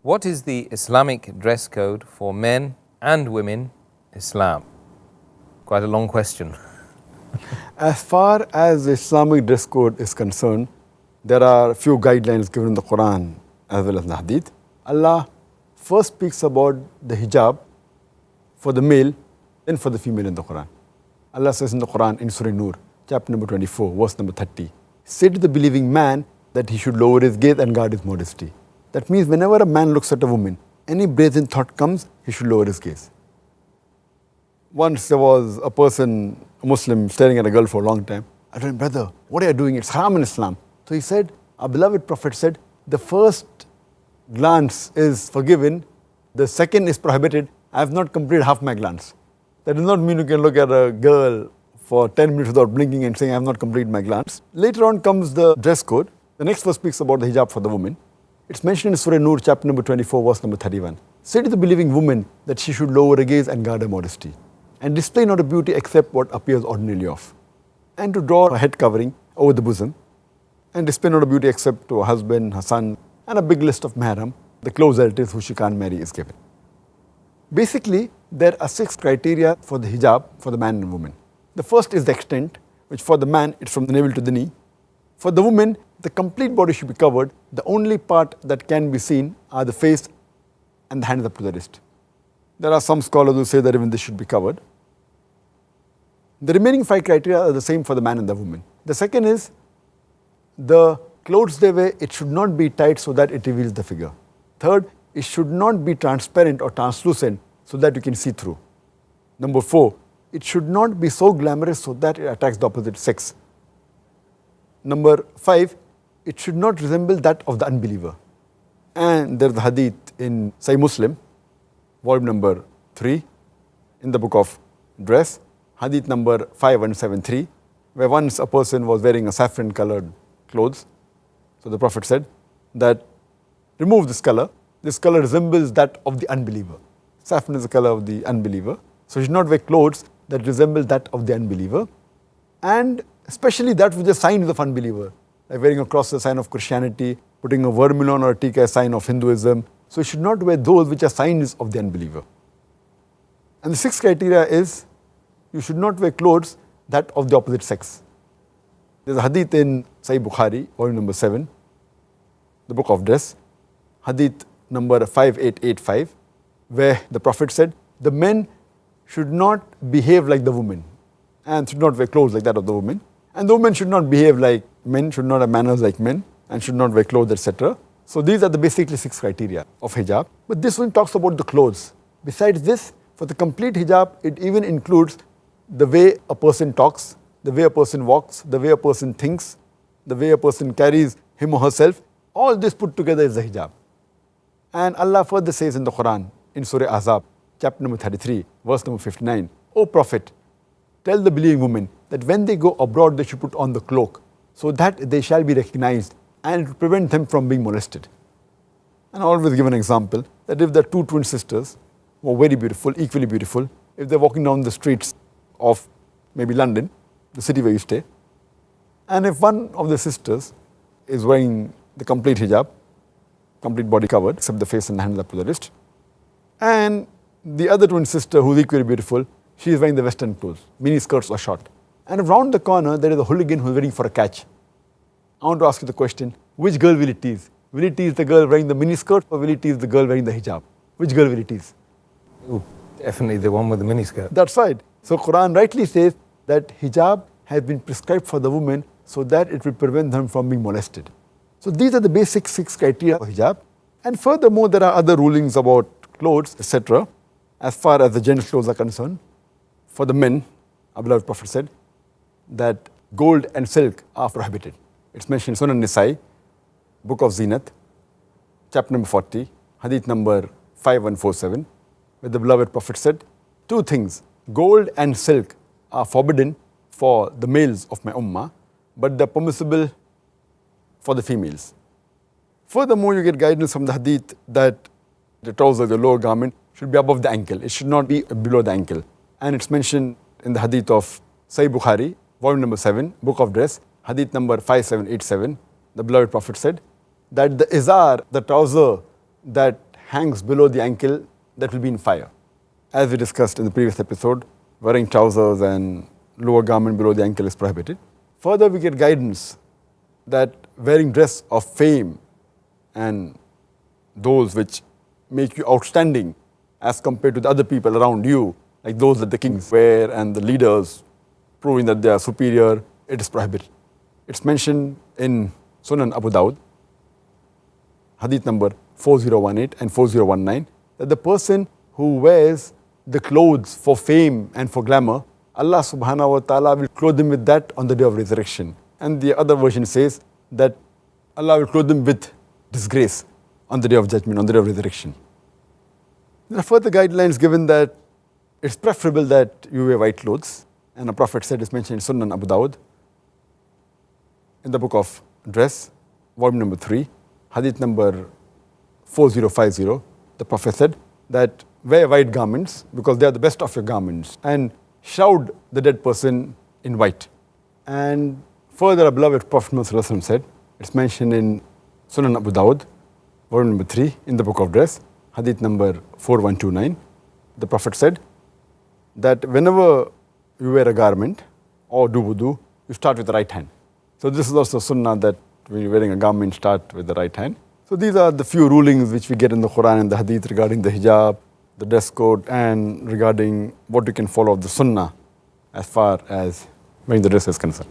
What is the Islamic dress code for men and women Islam? Quite a long question. As far as the Islamic dress code is concerned, there are a few guidelines given in the Quran as well as the Hadith. Allah first speaks about the hijab for the male, then for the female in the Quran. Allah says in the Quran in Surah Nur, chapter number 24, verse number 30, say to the believing man that he should lower his gaze and guard his modesty. That means whenever a man looks at a woman, any brazen thought comes, he should lower his gaze. Once there was a person, a Muslim, staring at a girl for a long time. I told him, brother, what are you doing? It's haram in Islam. So he said, our beloved Prophet said, the first glance is forgiven, the second is prohibited. I have not completed half my glance. That does not mean you can look at a girl for 10 minutes without blinking and saying, I have not completed my glance. Later on comes the dress code. The next verse speaks about the hijab for the woman. It's mentioned in Surah Nur, chapter number 24, verse number 31. Say to the believing woman that she should lower her gaze and guard her modesty, and display not a beauty except what appears ordinarily of, and to draw her head covering over the bosom, and display not a beauty except to her husband, her son, and a big list of mahram, the close relatives who she can't marry is given. Basically, there are 6 criteria for the hijab for the man and woman. The first is the extent, which for the man, it's from the navel to the knee. For the woman, the complete body should be covered. The only part that can be seen are the face and the hands up to the wrist. There are some scholars who say that even this should be covered. The remaining 5 criteria are the same for the man and the woman. The second is the clothes they wear, it should not be tight so that it reveals the figure. Third, it should not be transparent or translucent so that you can see through. Number 4, it should not be so glamorous so that it attracts the opposite sex. Number 5, it should not resemble that of the unbeliever. And there's the hadith in Sahih Muslim, volume number 3, in the book of dress, hadith number 5173, where once a person was wearing a saffron colored clothes. So the Prophet said that remove this color resembles that of the unbeliever. Saffron is the color of the unbeliever. So you should not wear clothes that resemble that of the unbeliever. And especially that which is signs of unbeliever, like wearing a cross is a sign of Christianity, putting a vermilion or a tikka is a sign of Hinduism. So you should not wear those which are signs of the unbeliever. And the 6th criteria is you should not wear clothes that of the opposite sex. There's a hadith in Sahih Bukhari, volume number 7, the book of dress, hadith number 5885, where the Prophet said, the men should not behave like the women and should not wear clothes like that of the woman. And the women should not behave like men, should not have manners like men, and should not wear clothes, etc. So these are the basically 6 criteria of hijab. But this one talks about the clothes. Besides this, for the complete hijab, it even includes the way a person talks, the way a person walks, the way a person thinks, the way a person carries him or herself. All this put together is the hijab. And Allah further says in the Quran, in Surah Ahzab, chapter number 33, verse number 59, O Prophet, tell the believing women that when they go abroad, they should put on the cloak, so that they shall be recognized and it will prevent them from being molested. And I always give an example that if there are 2 twin sisters who are very beautiful, equally beautiful, if they're walking down the streets of maybe London, the city where you stay, and if one of the sisters is wearing the complete hijab, complete body covered except the face and the hands up to the wrist, and the other twin sister who's equally beautiful, she is wearing the western clothes, mini skirts or short. And around the corner there is a hooligan who's waiting for a catch. I want to ask you the question, which girl will it tease? Will it tease the girl wearing the mini skirt or will it tease the girl wearing the hijab? Which girl will it tease? Ooh, definitely the one with the miniskirt. That's right. So Quran rightly says that hijab has been prescribed for the woman so that it will prevent them from being molested. So these are the basic 6 criteria for hijab. And furthermore, there are other rulings about clothes, etc. As far as the gents' clothes are concerned. For the men, our beloved Prophet said that gold and silk are prohibited. It's mentioned in Sunan Nisai, book of Zinat, chapter number 40, hadith number 5147, where the beloved Prophet said, 2 things, gold and silk are forbidden for the males of my ummah, but they're permissible for the females. Furthermore, you get guidance from the hadith that the trousers, the lower garment, should be above the ankle. It should not be below the ankle. And it's mentioned in the hadith of Sahih Bukhari, volume number 7, book of dress, hadith number 5787. The beloved Prophet said that the izar, the trouser that hangs below the ankle, that will be in fire. As we discussed in the previous episode, wearing trousers and lower garment below the ankle is prohibited. Further, we get guidance that wearing dress of fame and those which make you outstanding as compared to the other people around you, like those that the kings wear and the leaders, proving that they are superior, it is prohibited. It's mentioned in Sunan Abu Dawud, hadith number 4018 and 4019, that the person who wears the clothes for fame and for glamour, Allah subhanahu wa ta'ala will clothe him with that on the day of resurrection. And the other version says that Allah will clothe him with disgrace on the day of judgment, on the day of resurrection. There are further guidelines given that it's preferable that you wear white clothes. And the Prophet said, it's mentioned in Sunan Abu Dawud, in the book of dress, volume number 3, hadith number 4050, the Prophet said that wear white garments because they are the best of your garments, and shroud the dead person in white. And further, our beloved Prophet Muhammad said, it's mentioned in Sunan Abu Dawud, volume number 3, in the book of dress, hadith number 4129, the Prophet said that whenever you wear a garment or do wudu, you start with the right hand. So this is also sunnah that when you're wearing a garment, start with the right hand. So these are the few rulings which we get in the Quran and the Hadith regarding the hijab, the dress code, and regarding what you can follow of the sunnah as far as wearing the dress is concerned.